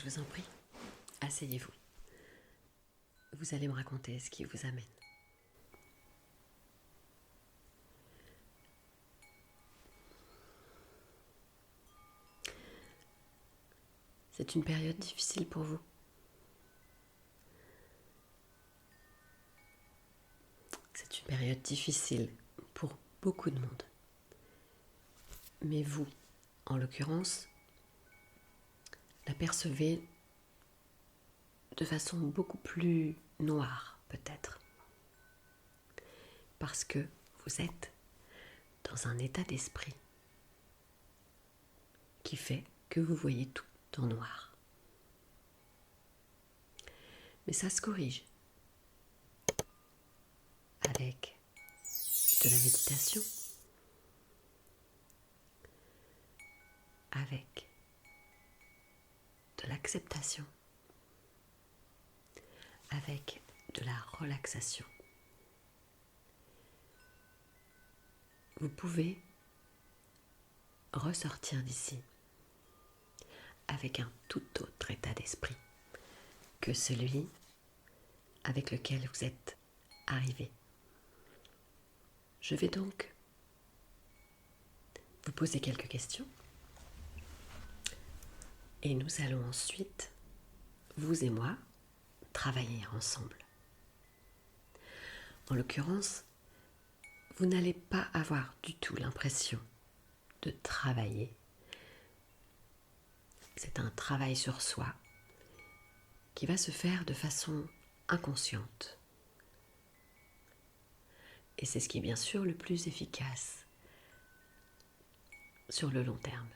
Je vous en prie, asseyez-vous. Vous allez me raconter ce qui vous amène. C'est une période difficile pour vous. C'est une période difficile pour beaucoup de monde. Mais vous, en l'occurrence, la percevez de façon beaucoup plus noire, peut-être. Parce que vous êtes dans un état d'esprit qui fait que vous voyez tout en noir. Mais ça se corrige avec de la méditation, avec de l'acceptation, avec de la relaxation. Vous pouvez ressortir d'ici avec un tout autre état d'esprit que celui avec lequel vous êtes arrivé. Je vais donc vous poser quelques questions et nous allons ensuite, vous et moi, travailler ensemble. En l'occurrence, vous n'allez pas avoir du tout l'impression de travailler. C'est un travail sur soi qui va se faire de façon inconsciente. Et c'est ce qui est bien sûr le plus efficace sur le long terme.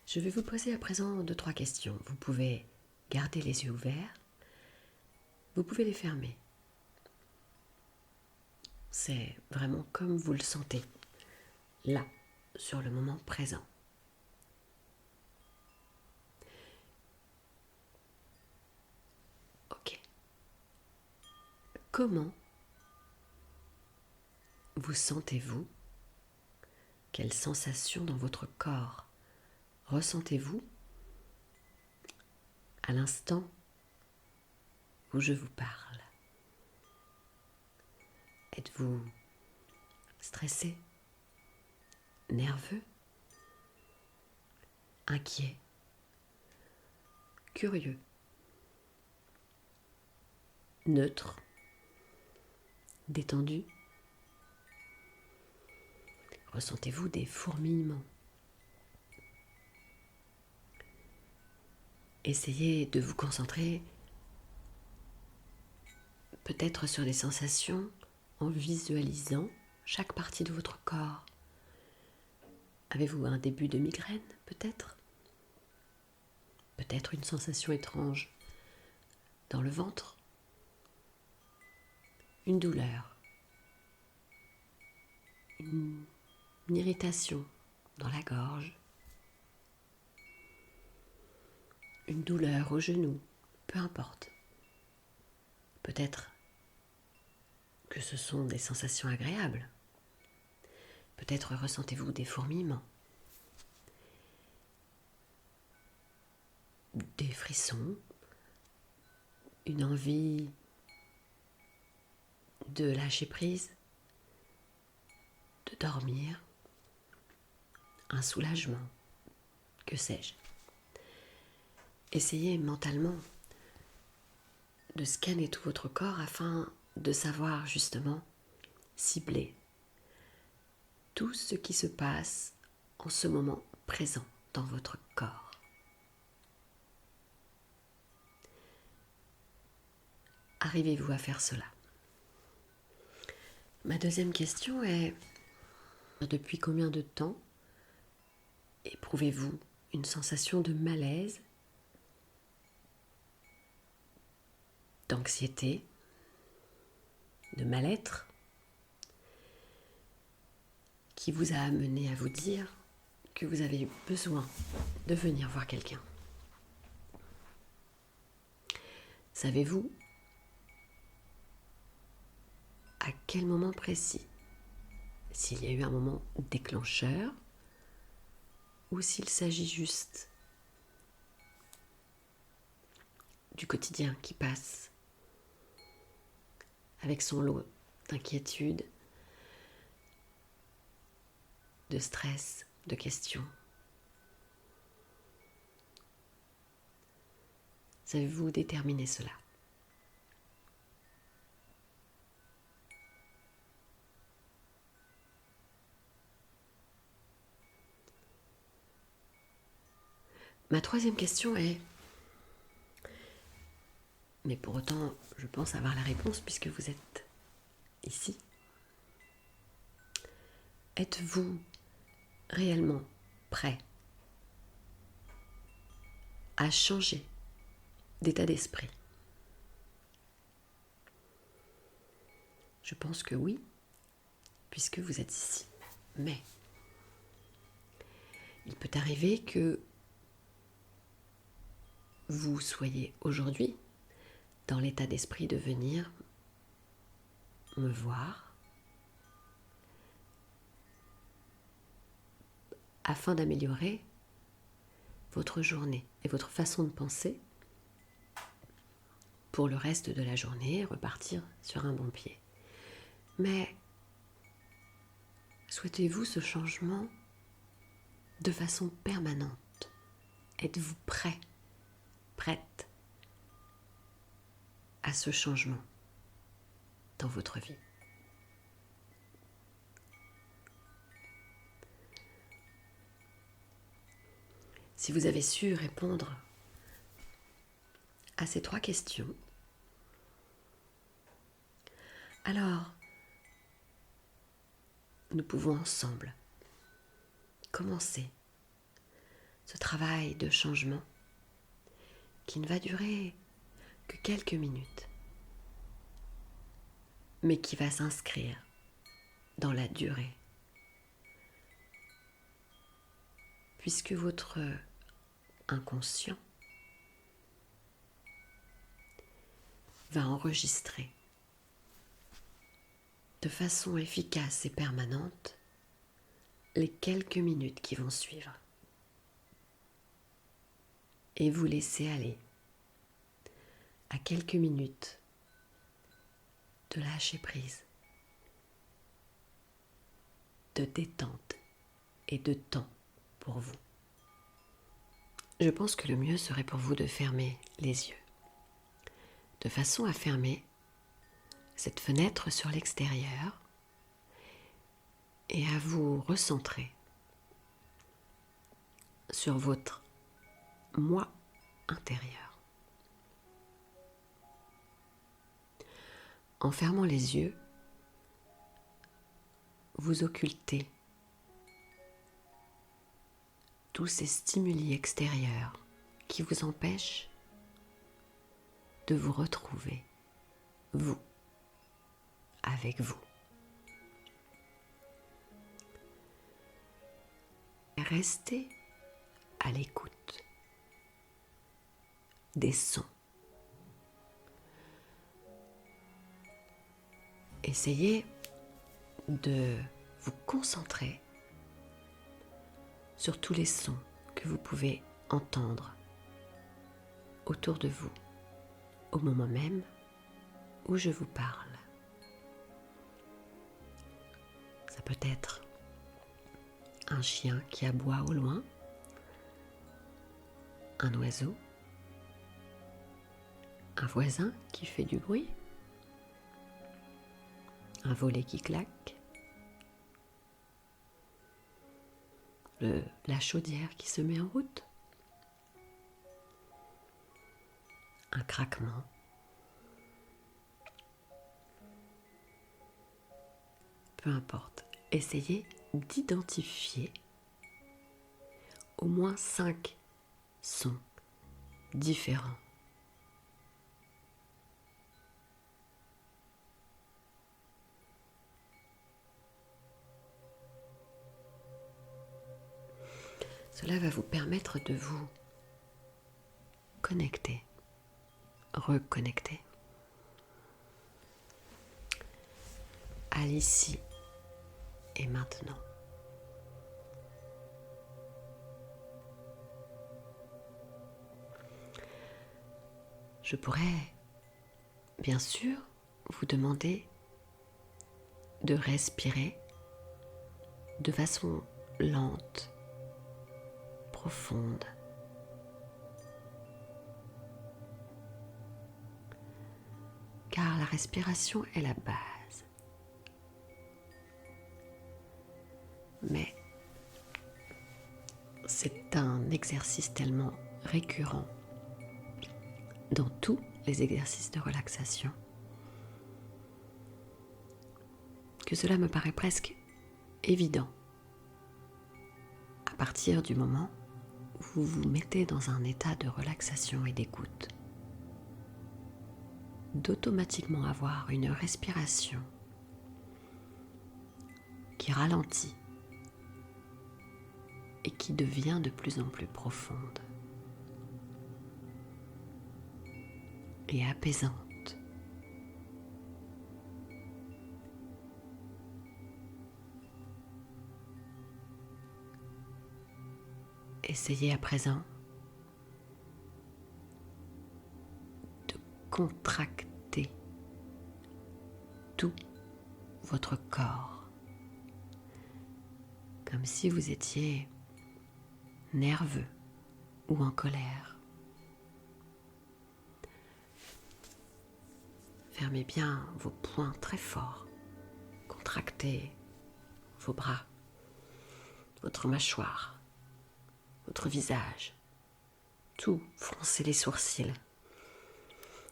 Je vais vous poser à présent 2-3 questions. Vous pouvez garder les yeux ouverts, vous pouvez les fermer. C'est vraiment comme vous le sentez, là, sur le moment présent. Ok. Comment vous sentez-vous? Quelles sensations dans votre corps ressentez-vous à l'instant où je vous parle? Êtes-vous stressé, nerveux, inquiet, curieux, neutre, détendu? Ressentez-vous des fourmillements? Essayez de vous concentrer peut-être sur des sensations en visualisant chaque partie de votre corps. Avez-vous un début de migraine, peut-être? Peut-être une sensation étrange dans le ventre? Une douleur? Une irritation dans la gorge? Une douleur au genou? Peu importe. Peut-être que ce sont des sensations agréables. Peut-être ressentez-vous des fourmillements, des frissons, une envie de lâcher prise, de dormir, un soulagement, que sais-je. Essayez mentalement de scanner tout votre corps afin de savoir justement cibler tout ce qui se passe en ce moment présent dans votre corps. Arrivez-vous à faire cela? Ma deuxième question est: depuis combien de temps éprouvez-vous une sensation de malaise, d'anxiété, de mal-être qui vous a amené à vous dire que vous avez besoin de venir voir quelqu'un? Savez-vous à quel moment précis, s'il y a eu un moment déclencheur ou s'il s'agit juste du quotidien qui passe avec son lot d'inquiétudes, de stress, de questions. Savez-vous déterminer cela? Ma troisième question est, mais pour autant, je pense avoir la réponse puisque vous êtes ici. Êtes-vous réellement prêt à changer d'état d'esprit? Je pense que oui, puisque vous êtes ici. Mais il peut arriver que vous soyez aujourd'hui dans l'état d'esprit de venir me voir afin d'améliorer votre journée et votre façon de penser pour le reste de la journée et repartir sur un bon pied. Mais souhaitez-vous ce changement de façon permanente? Êtes-vous prêt, prête à ce changement dans votre vie? Si vous avez su répondre à ces 3 questions, alors nous pouvons ensemble commencer ce travail de changement qui ne va durer que quelques minutes, mais qui va s'inscrire dans la durée, puisque votre inconscient va enregistrer de façon efficace et permanente les quelques minutes qui vont suivre et vous laisser aller à quelques minutes de lâcher prise, de détente et de temps pour vous. Je pense que le mieux serait pour vous de fermer les yeux, de façon à fermer cette fenêtre sur l'extérieur et à vous recentrer sur votre moi intérieur. En fermant les yeux, vous occultez tous ces stimuli extérieurs qui vous empêchent de vous retrouver, vous, avec vous. Restez à l'écoute des sons. Essayez de vous concentrer sur tous les sons que vous pouvez entendre autour de vous au moment même où je vous parle. Ça peut être un chien qui aboie au loin, un oiseau, un voisin qui fait du bruit, un volet qui claque, la chaudière qui se met en route, un craquement, peu importe. Essayez d'identifier au moins 5 sons différents. Cela va vous permettre de vous connecter, reconnecter à l'ici et maintenant. Je pourrais, bien sûr, vous demander de respirer de façon lente, profonde. Car la respiration est la base. Mais c'est un exercice tellement récurrent dans tous les exercices de relaxation que cela me paraît presque évident à partir du moment où vous vous mettez dans un état de relaxation et d'écoute, d'automatiquement avoir une respiration qui ralentit et qui devient de plus en plus profonde et apaisante. Essayez à présent de contracter tout votre corps, comme si vous étiez nerveux ou en colère. Fermez bien vos poings très fort, contractez vos bras, votre mâchoire, votre visage, tout, froncez les sourcils,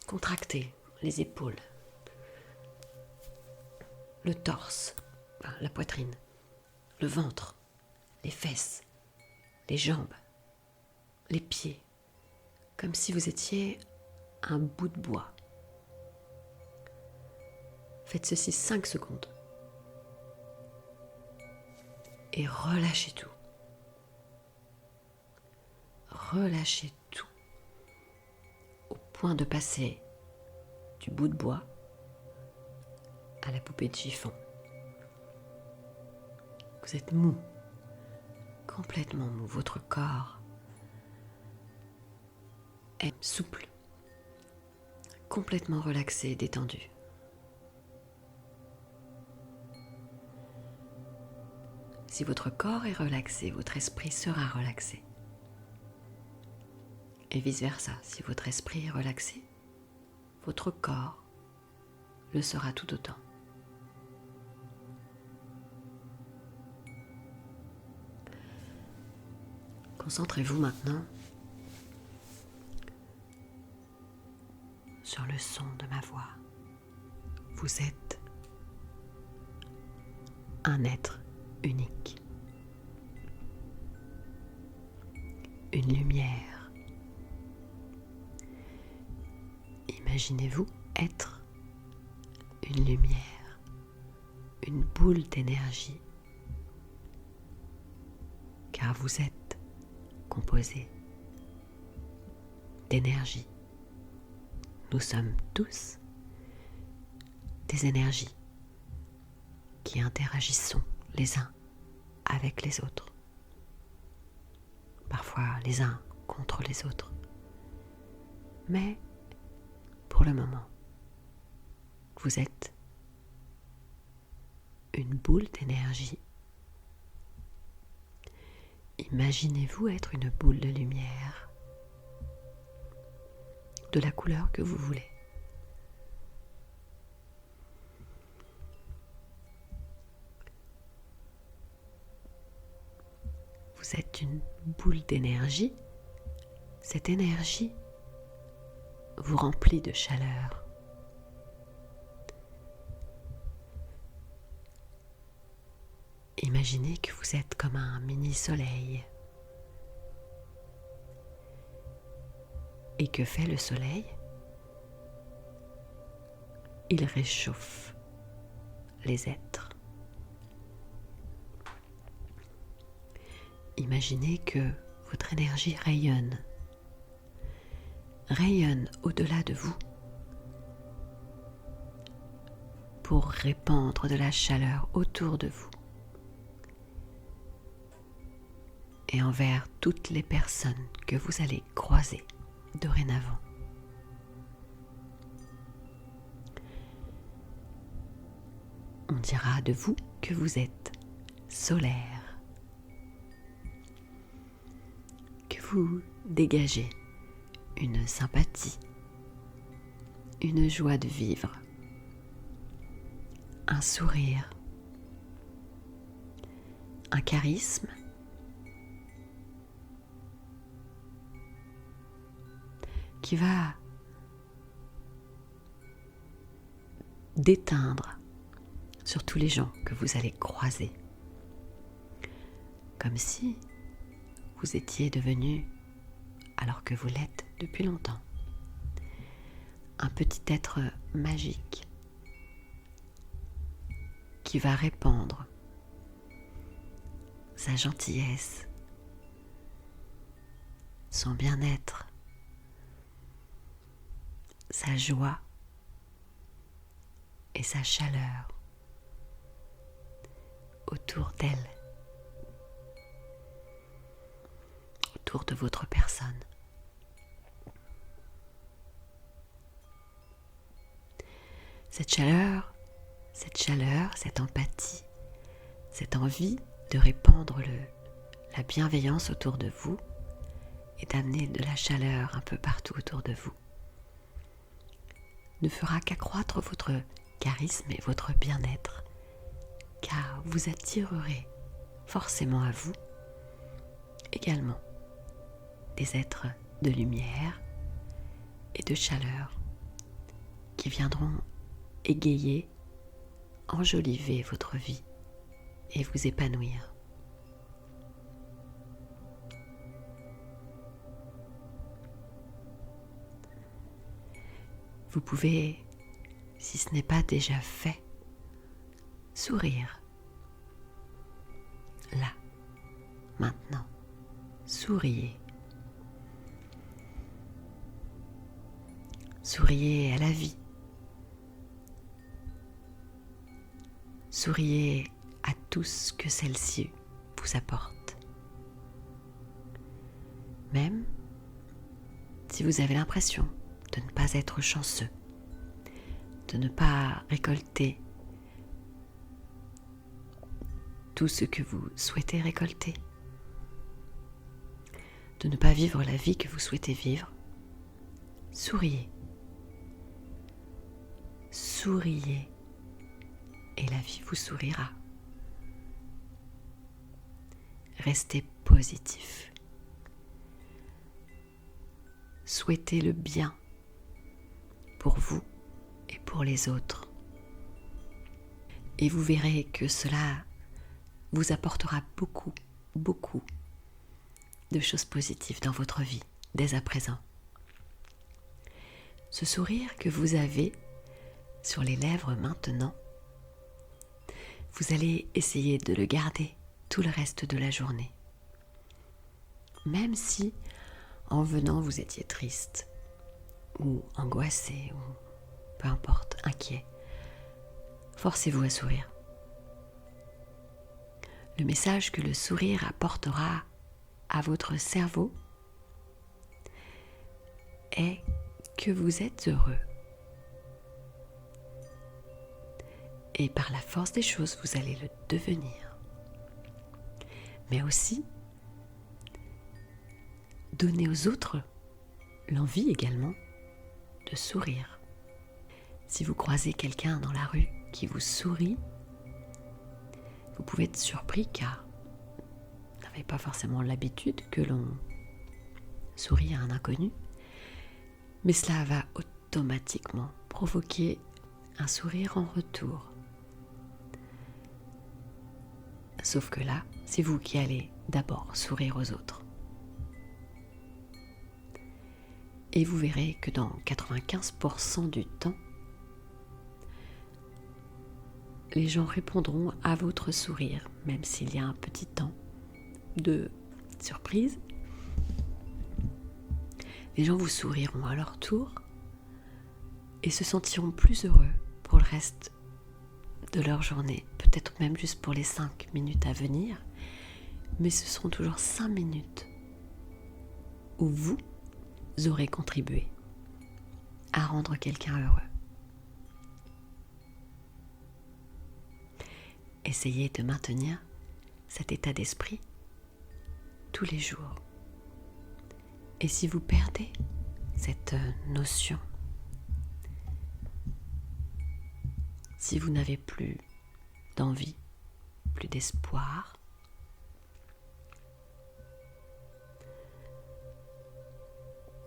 contractez les épaules, le torse, la poitrine, le ventre, les fesses, les jambes, les pieds, comme si vous étiez un bout de bois. Faites ceci 5 secondes et relâchez tout. Relâchez tout au point de passer du bout de bois à la poupée de chiffon. Vous êtes mou, complètement mou. Votre corps est souple, complètement relaxé et détendu. Si votre corps est relaxé, votre esprit sera relaxé. Et vice-versa, si votre esprit est relaxé, votre corps le sera tout autant. Concentrez-vous maintenant sur le son de ma voix. Vous êtes un être unique, une lumière. Imaginez-vous être une lumière, une boule d'énergie, car vous êtes composé d'énergie. Nous sommes tous des énergies qui interagissons les uns avec les autres, parfois les uns contre les autres. Mais pour le moment, vous êtes une boule d'énergie. Imaginez-vous être une boule de lumière, de la couleur que vous voulez. Vous êtes une boule d'énergie. Cette énergie vous remplit de chaleur. Imaginez que vous êtes comme un mini-soleil. Et que fait le soleil? Il réchauffe les êtres. Imaginez que votre énergie rayonne au-delà de vous pour répandre de la chaleur autour de vous et envers toutes les personnes que vous allez croiser dorénavant. On dira de vous que vous êtes solaire, que vous dégagez une sympathie, une joie de vivre, un sourire, un charisme, qui va déteindre sur tous les gens que vous allez croiser, comme si vous étiez devenu, alors que vous l'êtes depuis longtemps, un petit être magique qui va répandre sa gentillesse, son bien-être, sa joie et sa chaleur autour d'elle, autour de votre personne. Cette chaleur, cette empathie, cette envie de répandre la bienveillance autour de vous et d'amener de la chaleur un peu partout autour de vous ne fera qu'accroître votre charisme et votre bien-être, car vous attirerez forcément à vous également des êtres de lumière et de chaleur qui viendront égayer, enjoliver votre vie et vous épanouir. Vous pouvez, si ce n'est pas déjà fait, sourire. Là, maintenant, souriez. Souriez à la vie. Souriez à tout ce que celle-ci vous apporte. Même si vous avez l'impression de ne pas être chanceux, de ne pas récolter tout ce que vous souhaitez récolter, de ne pas vivre la vie que vous souhaitez vivre, souriez. Souriez et la vie vous sourira. Restez positif. Souhaitez le bien pour vous et pour les autres. Et vous verrez que cela vous apportera beaucoup, beaucoup de choses positives dans votre vie, dès à présent. Ce sourire que vous avez sur les lèvres maintenant, vous allez essayer de le garder tout le reste de la journée. Même si, en venant, vous étiez triste, ou angoissé, ou peu importe, inquiet, forcez-vous à sourire. Le message que le sourire apportera à votre cerveau est que vous êtes heureux. Et par la force des choses, vous allez le devenir. Mais aussi, donner aux autres l'envie également de sourire. Si vous croisez quelqu'un dans la rue qui vous sourit, vous pouvez être surpris car vous n'avez pas forcément l'habitude que l'on sourit à un inconnu, mais cela va automatiquement provoquer un sourire en retour. Sauf que là, c'est vous qui allez d'abord sourire aux autres. Et vous verrez que dans 95% du temps, les gens répondront à votre sourire, même s'il y a un petit temps de surprise. Les gens vous souriront à leur tour et se sentiront plus heureux pour le reste de leur journée, peut-être même juste pour les 5 minutes à venir, mais ce seront toujours 5 minutes où vous aurez contribué à rendre quelqu'un heureux. essayez de maintenir cet état d'esprit tous les jours. Et si vous perdez cette notion, si vous n'avez plus d'envie, plus d'espoir,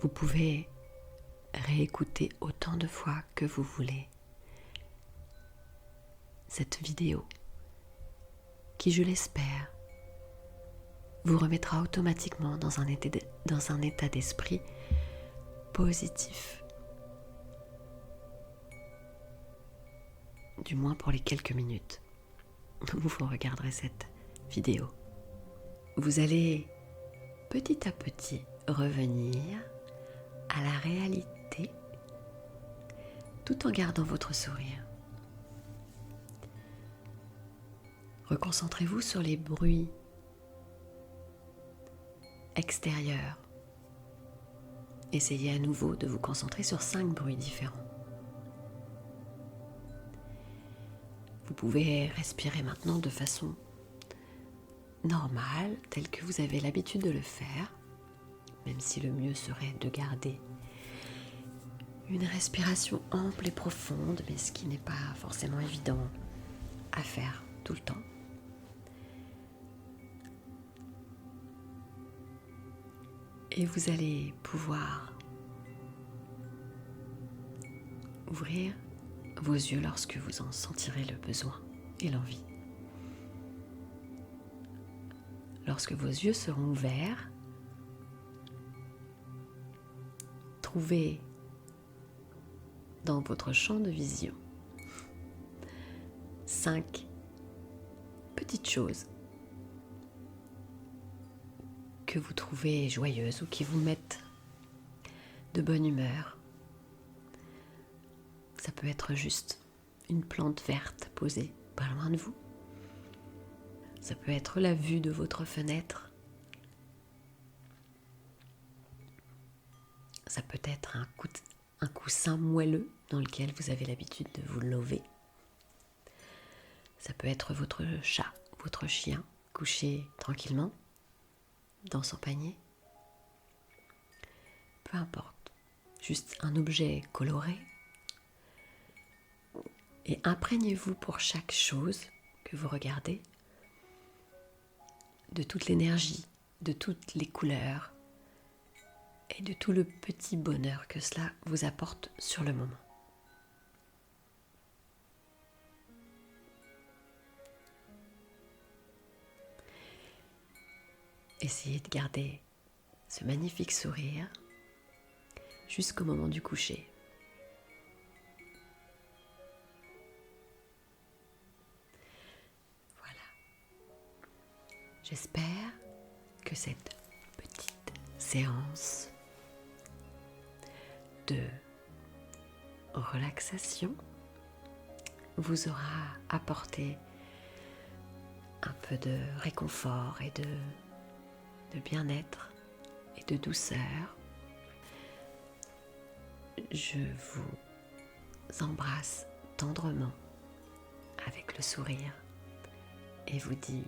vous pouvez réécouter autant de fois que vous voulez cette vidéo qui, je l'espère, vous remettra automatiquement dans un état d'esprit positif, du moins pour les quelques minutes où vous regarderez cette vidéo. Vous allez petit à petit revenir à la réalité tout en gardant votre sourire. Reconcentrez-vous sur les bruits extérieurs. Essayez à nouveau de vous concentrer sur 5 bruits différents. Vous pouvez respirer maintenant de façon normale, telle que vous avez l'habitude de le faire, même si le mieux serait de garder une respiration ample et profonde, mais ce qui n'est pas forcément évident à faire tout le temps. Et vous allez pouvoir ouvrir vos yeux lorsque vous en sentirez le besoin et l'envie. Lorsque vos yeux seront ouverts, trouvez dans votre champ de vision 5 petites choses que vous trouvez joyeuses ou qui vous mettent de bonne humeur. Ça peut être juste une plante verte posée pas loin de vous. Ça peut être la vue de votre fenêtre. Ça peut être un coussin moelleux dans lequel vous avez l'habitude de vous lever. Ça peut être votre chat, votre chien, couché tranquillement dans son panier. Peu importe, juste un objet coloré. Et imprégnez-vous pour chaque chose que vous regardez de toute l'énergie, de toutes les couleurs et de tout le petit bonheur que cela vous apporte sur le moment. Essayez de garder ce magnifique sourire jusqu'au moment du coucher. Voilà. J'espère que cette petite séance de relaxation vous aura apporté un peu de réconfort et de bien-être et de douceur. Je vous embrasse tendrement avec le sourire et vous dis